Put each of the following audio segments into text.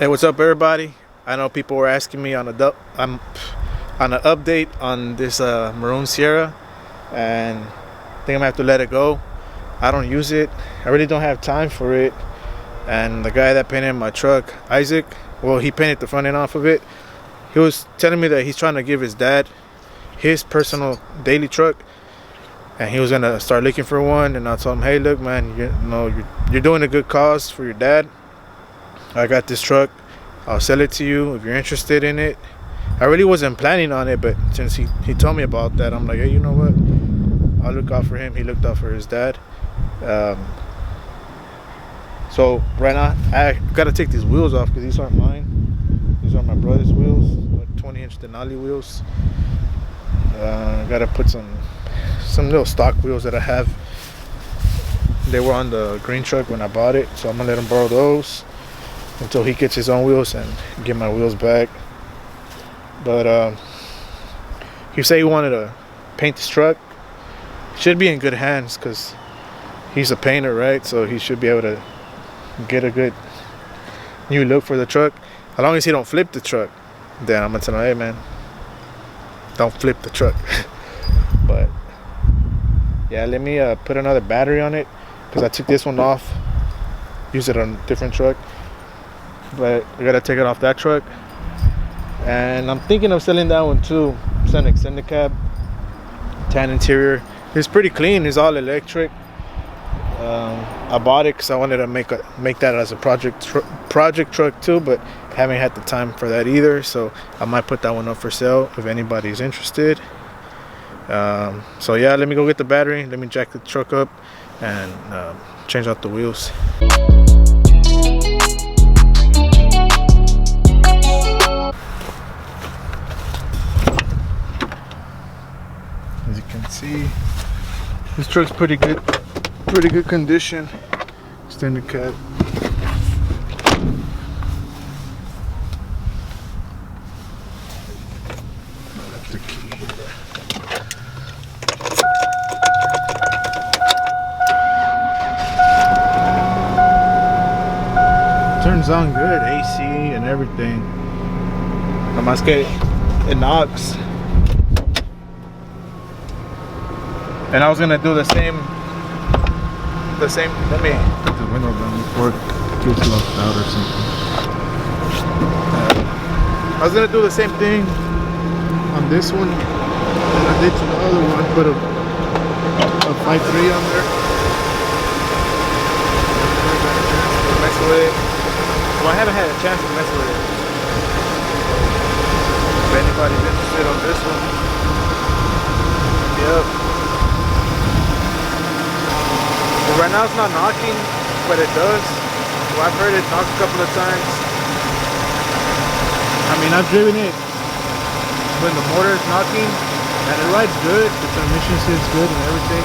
Hey, what's up, everybody? I know people were asking me on an update on this maroon Sierra, and I think I'm gonna have to let it go. I don't use it. I really don't have time for it. And the guy that painted my truck, Isaac, well, he painted the front end off of it. He was telling me that he's trying to give his dad his personal daily truck, and he was gonna start looking for one. And I told him, hey, look, man, you're doing a good cause for your dad. I got this truck. I'll sell it to you if you're interested in it. I really wasn't planning on it, but since he told me about that, I'm like, hey, you know what? I'll look out for him. He looked out for his dad. So right now, I gotta take these wheels off because these aren't mine. These are my brother's wheels, like 20-inch Denali wheels. Gotta put some little stock wheels that I have. They were on the green truck when I bought it, so I'm gonna let him borrow those until he gets his own wheels and get my wheels back. But he said he wanted to paint this truck. Should be in good hands because he's a painter, right? So he should be able to get a good new look for the truck. As long as he don't flip the truck, then I'm gonna tell him, hey man, don't flip the truck. But yeah, let me put another battery on it because I took this one off, use it on a different truck. But I gotta take it off that truck, and I'm thinking of selling that one too. It's an extended cab, tan interior. It's pretty clean. It's all electric. I bought it because I wanted to make that as a project truck too, but haven't had the time for that either. So I might put that one up for sale if anybody's interested. So yeah, let me go get the battery. Let me jack the truck up and change out the wheels. As you can see, this truck's pretty good condition. Extended cab. That's the key. Turns on good, AC and everything. Nomás que it knocks. And I was gonna do the same. Let me put the window down before it gets locked out or something. I was gonna do the same thing on this one that I did to the other one. Put a 5.3 on there. Mess with it. Well, I haven't had a chance to mess with it. If anybody's interested on this one, hit me up. Right now it's not knocking, but it does. Well, I've heard it knock a couple of times. I mean, I've driven it when the motor is knocking, and it rides good. The transmission seems good and everything.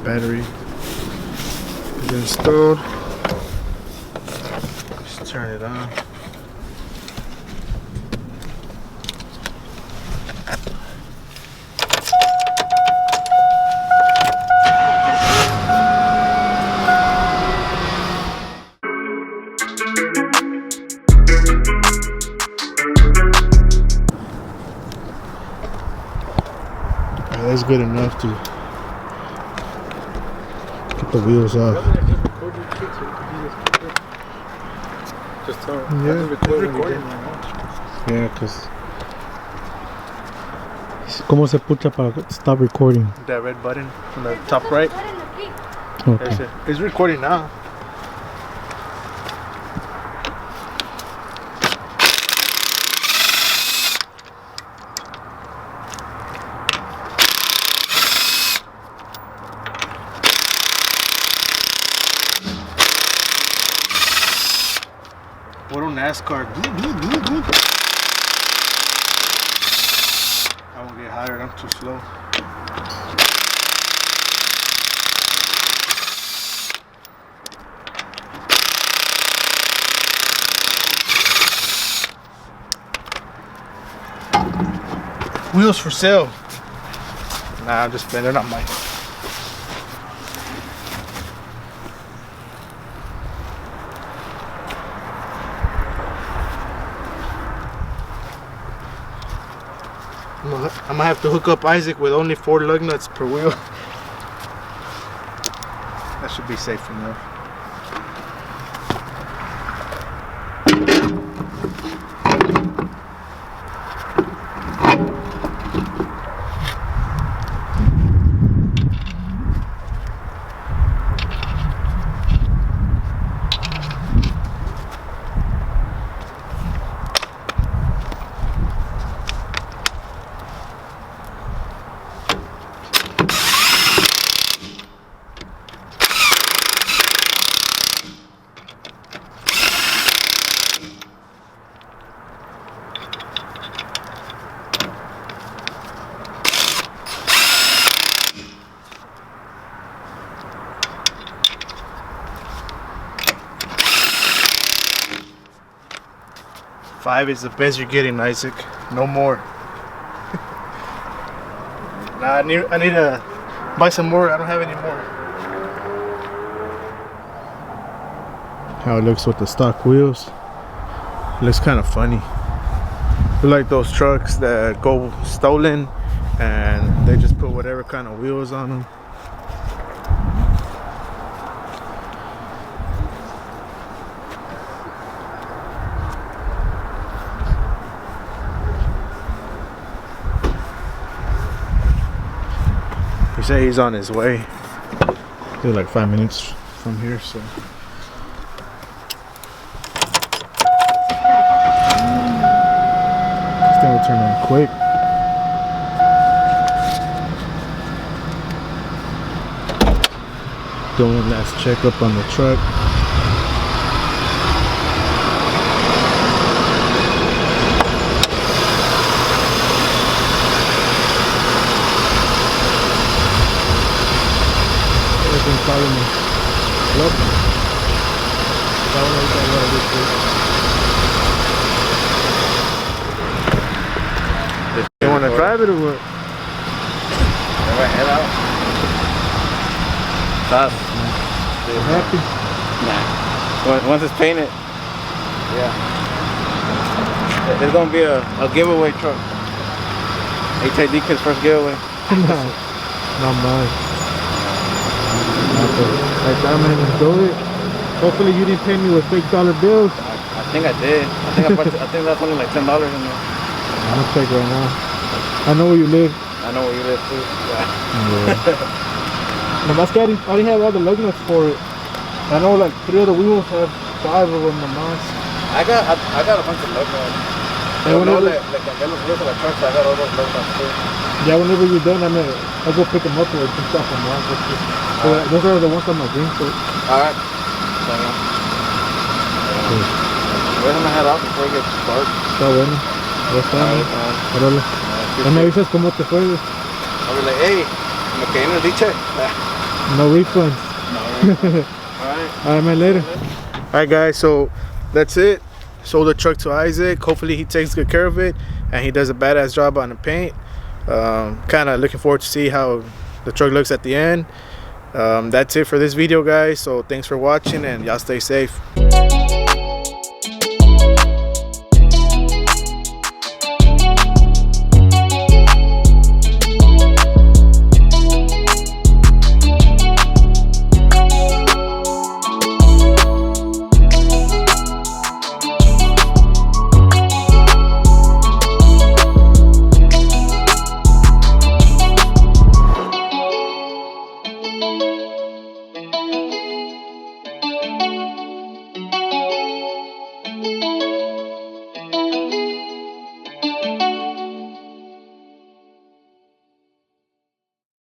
Battery is installed. Just turn it on. That's good enough to get the wheels off. Just tell him. Yeah, because. ¿Cómo se pucha para stop recording? That red button on the top right. Okay. It's recording now. Puro NASCAR. I won't get hired. I'm too slow. Wheels for sale. Nah, I'm just playing. They're not mine. I'm gonna have to hook up Isaac with only 4 lug nuts per wheel. That should be safe enough. Five is the best you're getting, Isaac. No more. Nah, I need to buy some more. I don't have any more. How it looks with the stock wheels. It looks kind of funny. They're like those trucks that go stolen and they just put whatever kind of wheels on them. He said he's on his way. He's like 5 minutes from here, so. This thing will turn on quick. Doing a last checkup on the truck. Calling me. Look. You want to drive it or what? Head out. Tough. You happy? Nah. Once it's painted, yeah. There's gonna be a giveaway truck. HID Kids first giveaway. Not mine. Like that, man, do it. Hopefully you didn't pay me with fake dollar bills. I think I did. I think that's only like $10 in there. I'm gonna check right now. I know where you live. I know where you live too. Yeah. Nomás que I already have all the lug nuts for it. I know like 3 of the wheels have 5 of them nomás. I got a bunch of lug nuts. Hey, whenever, like los wheels of the trucks, I got all those lug nuts too. yeah, whenever you're done, I'll go pick them up or some stuff from around. So those are the ones on my green shirt. Alright. Voy a head off before it gets dark. Está bueno. Ya está. Órale. Ya me avisas cómo te fue. I'll be like, hey, me quedé en el diche. No refunds. No refunds. Alright, man, later. Alright, guys, so that's it. Sold the truck to Isaac. Hopefully he takes good care of it and he does a badass job on the paint. Kind of looking forward to see how the truck looks at the end. That's it for this video, guys, so thanks for watching and y'all stay safe.